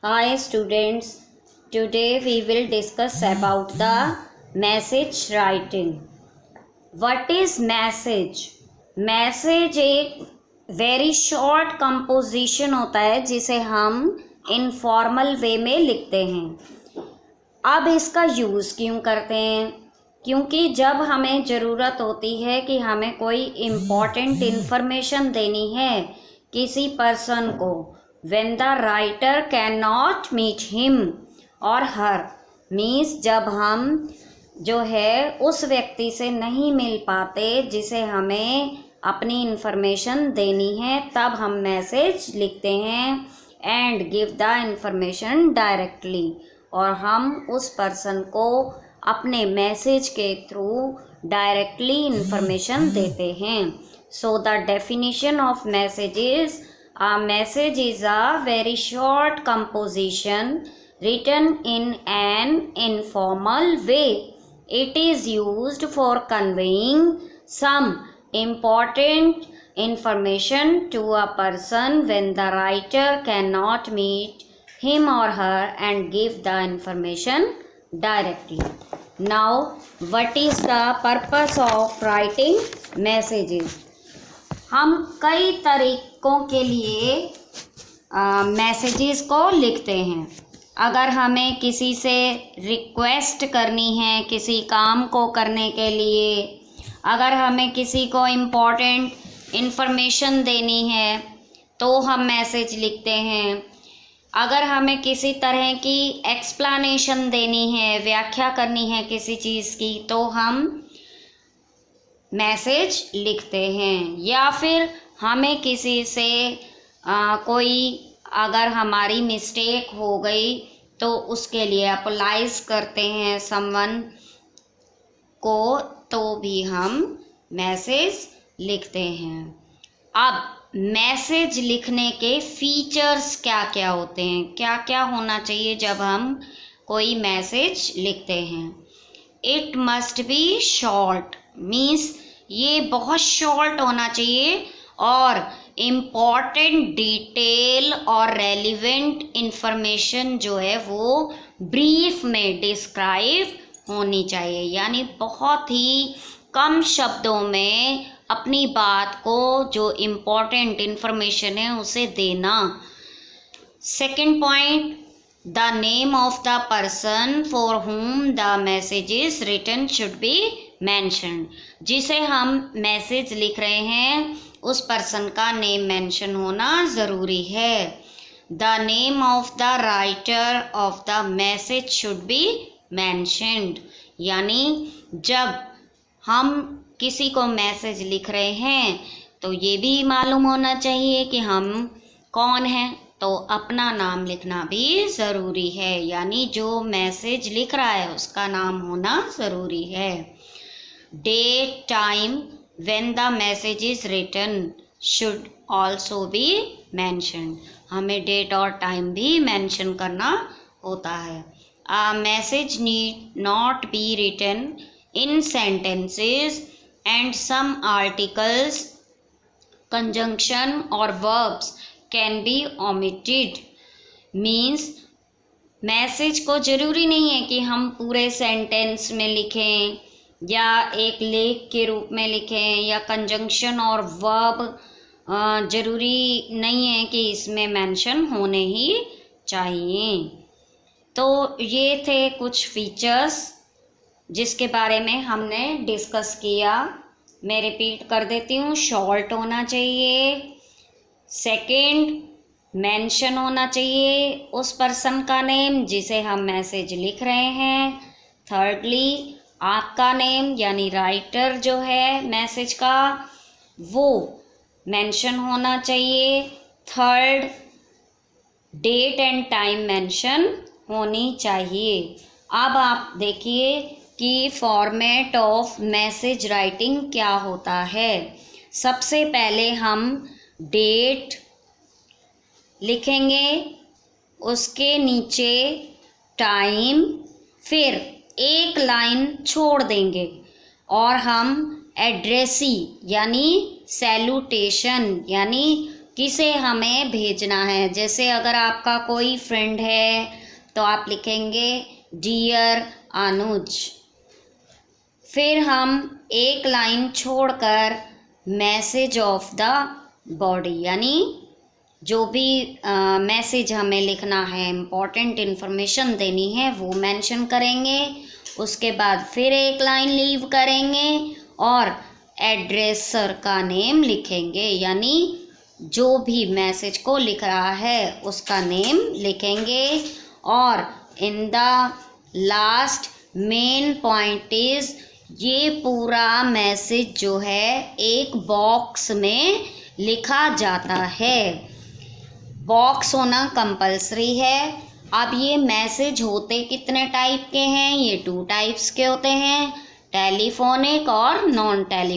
Hi students, today we will discuss about the message writing. What is message? Message एक very short composition होता है जिसे हम informal way में लिखते हैं। अब इसका यूज़ क्यों करते हैं? क्योंकि जब हमें ज़रूरत होती है कि हमें कोई इम्पॉर्टेंट इन्फॉर्मेशन देनी है किसी पर्सन को, when the writer cannot meet him or her means जब हम जो है उस व्यक्ति से नहीं मिल पाते जिसे हमें अपनी इन्फॉर्मेशन देनी है, तब हम मैसेज लिखते हैं and give the information directly, और हम उस पर्सन को अपने मैसेज के थ्रू डायरेक्टली इन्फॉर्मेशन देते हैं। So the definition of message is a message is a very short composition written in an informal way. It is used for conveying some important information to a person when the writer cannot meet him or her and give the information directly. Now, what is the purpose of writing messages? हम कई तरीक़ों के लिए messages को लिखते हैं। अगर हमें किसी से रिक्वेस्ट करनी है किसी काम को करने के लिए, अगर हमें किसी को इम्पोर्टेंट इन्फॉर्मेशन देनी है तो हम मैसेज लिखते हैं। अगर हमें किसी तरह की एक्सप्लेनेशन देनी है, व्याख्या करनी है किसी चीज़ की, तो हम मैसेज लिखते हैं। या फिर हमें किसी से कोई अगर हमारी मिस्टेक हो गई तो उसके लिए अपोलाइज करते हैं समवन को, तो भी हम मैसेज लिखते हैं। अब मैसेज लिखने के फीचर्स क्या क्या होते हैं, क्या क्या होना चाहिए जब हम कोई मैसेज लिखते हैं? It must be short, means ये बहुत शॉर्ट होना चाहिए और इम्पॉर्टेंट डिटेल और रेलिवेंट इन्फॉर्मेशन जो है वो ब्रीफ में डिस्क्राइब होनी चाहिए, यानी बहुत ही कम शब्दों में अपनी बात को, जो इम्पॉर्टेंट इन्फॉर्मेशन है, उसे देना। Second point, the name of the person for whom the message is written should be mention. जिसे हम मैसेज लिख रहे हैं उस पर्सन का नेम मेंशन होना ज़रूरी है। The name of the writer of the message should be mentioned, यानी जब हम किसी को मैसेज लिख रहे हैं तो ये भी मालूम होना चाहिए कि हम कौन हैं, तो अपना नाम लिखना भी ज़रूरी है, यानी जो मैसेज लिख रहा है उसका नाम होना ज़रूरी है। Date, time when the message is written should also be mentioned. हमें डेट और टाइम भी मेंशन करना होता है। A message need not be written in sentences and some articles, conjunction or verbs can be omitted. Means message को ज़रूरी नहीं है कि हम पूरे सेंटेंस में लिखें या एक लेख के रूप में लिखें, या कंजंक्शन और वर्ब ज़रूरी नहीं है कि इसमें मेंशन होने ही चाहिए। तो ये थे कुछ फीचर्स जिसके बारे में हमने डिस्कस किया। मैं रिपीट कर देती हूँ। शॉर्ट होना चाहिए, सेकंड मेंशन होना चाहिए उस पर्सन का नेम जिसे हम मैसेज लिख रहे हैं, थर्डली आपका नेम यानी राइटर जो है मैसेज का वो मेंशन होना चाहिए, third date and time mention होनी चाहिए। अब आप देखिए कि फॉर्मेट ऑफ मैसेज राइटिंग क्या होता है। सबसे पहले हम डेट लिखेंगे, उसके नीचे टाइम, फिर एक लाइन छोड़ देंगे और हम एड्रेसी यानी सैल्यूटेशन यानी किसे हमें भेजना है। जैसे अगर आपका कोई फ्रेंड है तो आप लिखेंगे डियर अनुज। फिर हम एक लाइन छोड़कर मैसेज ऑफ द बॉडी, यानी जो भी मैसेज हमें लिखना है, इम्पॉर्टेंट इन्फॉर्मेशन देनी है, वो मेंशन करेंगे। उसके बाद फिर एक लाइन लीव करेंगे और एड्रेसर का नेम लिखेंगे, यानी जो भी मैसेज को लिख रहा है उसका नेम लिखेंगे। और in the last main point is, ये पूरा मैसेज जो है एक बॉक्स में लिखा जाता है। बॉक्स होना कंपलसरी है। अब ये मैसेज होते कितने टाइप के हैं? ये 2 टाइप्स के होते हैं, टेलीफोनिक और नॉन टेली।